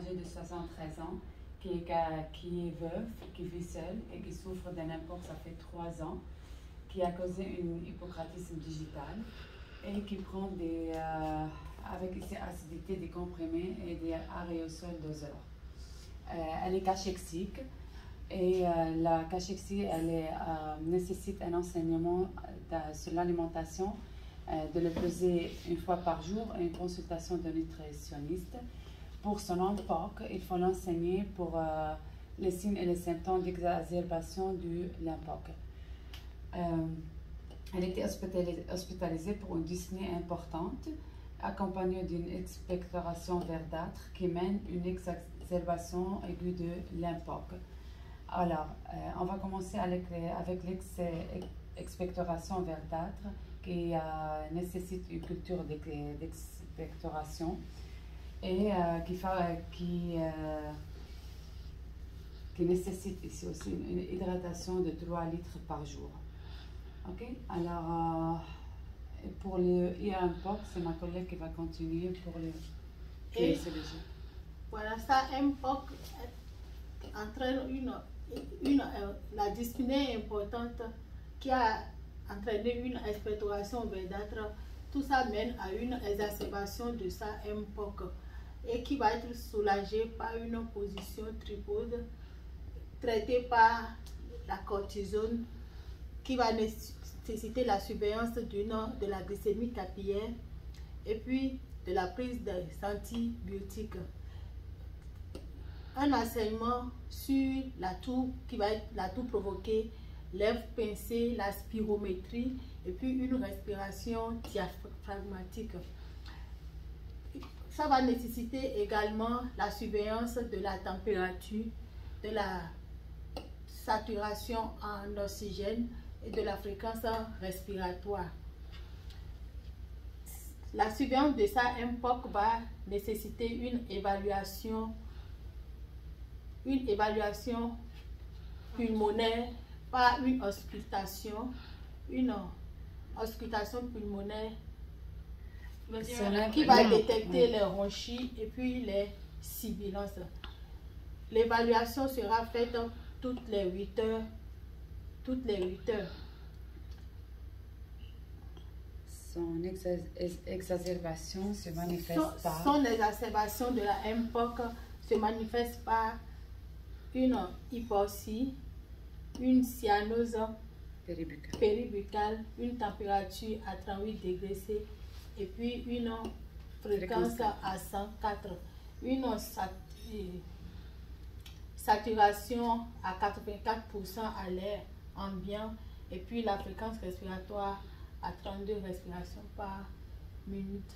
âgée de 73 ans qui est veuve, qui vit seule et qui souffre d'un IMPOC, ça fait 3 ans, qui a causé une hypocratisme digital et qui prend avec ses acidités des comprimés et des aérosols doseurs. Elle est cachexie et la cachexie nécessite un enseignement sur l'alimentation, de le peser une fois par jour et une consultation de nutritionniste. Pour son IMPOC, il faut l'enseigner pour les signes et les symptômes d'exacerbation de l'IMPOC. Elle était hospitalisée pour une dyspnée importante, accompagnée d'une expectoration verdâtre qui mène une exacerbation aiguë de l'IMPOC. Alors, on va commencer avec l'expectoration verdâtre qui nécessite une culture d'expectoration et qui nécessite ici aussi une hydratation de 3 litres par jour. Ok, alors pour le IMPOC, c'est ma collègue qui va continuer pour le PSLG. Voilà, ça IMPOC entraîne la dyspnée importante qui a entraîné une expectoration verdâtre. Tout ça mène à une exacerbation de sa IMPOC et qui va être soulagée par une position tripode traitée par la cortisone qui va nécessiter la surveillance de la glycémie capillaire et puis de la prise des antibiotiques. Un enseignement sur la toux qui va être la toux provoquée, lèvres pincées, la spirométrie et puis une respiration diaphragmatique. Ça va nécessiter également la surveillance de la température, de la saturation en oxygène et de la fréquence respiratoire. La surveillance de sa IMPOC va nécessiter une évaluation pulmonaire par une auscultation pulmonaire qui va détecter les ronchis et puis les sibilances. L'évaluation sera faite toutes les 8 heures. Son exacerbation se manifeste par... Son exacerbation de la IMPOC se manifeste par une hypoxie, une cyanose péribuccale, une température à 38 degrés C et puis une fréquence à 104, une saturation à 84% à l'air ambiant et puis la fréquence respiratoire à 32 respirations par minute.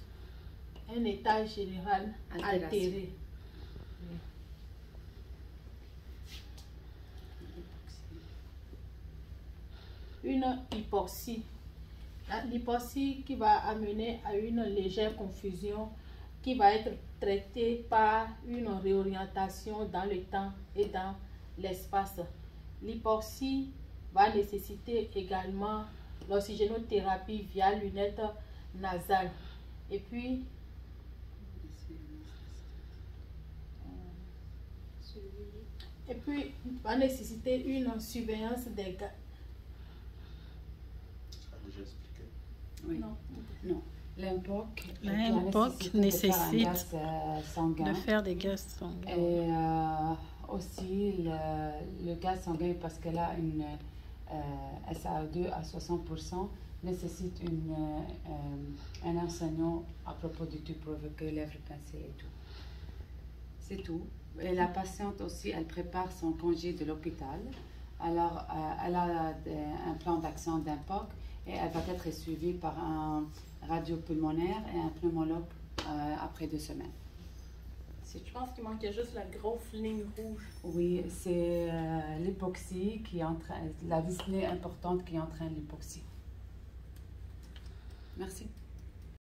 Un état général altéré. Une hypoxie. L'hypoxie qui va amener à une légère confusion qui va être traitée par une réorientation dans le temps et dans l'espace. L'hypoxie va nécessiter également l'oxygénothérapie via lunettes nasales et puis va nécessiter une surveillance des gaz. Oui. Non. L'IMPOC nécessite de faire des gaz sanguins. Et aussi le gaz sanguin, parce qu'elle a une SAO2 à 60%, nécessite un enseignement à propos du tube provoqué, lèvres pincées et tout. C'est tout. Et la patiente aussi, elle prépare son congé de l'hôpital. Alors, elle a un plan d'action d'IMPOC et elle va être suivie par un radiopulmonaire et un pneumologue après 2 semaines. Je pense qu'il manquait juste la grosse ligne rouge. Oui, c'est l'hypoxie qui entraîne, la dyspnée importante qui entraîne l'hypoxie. Merci.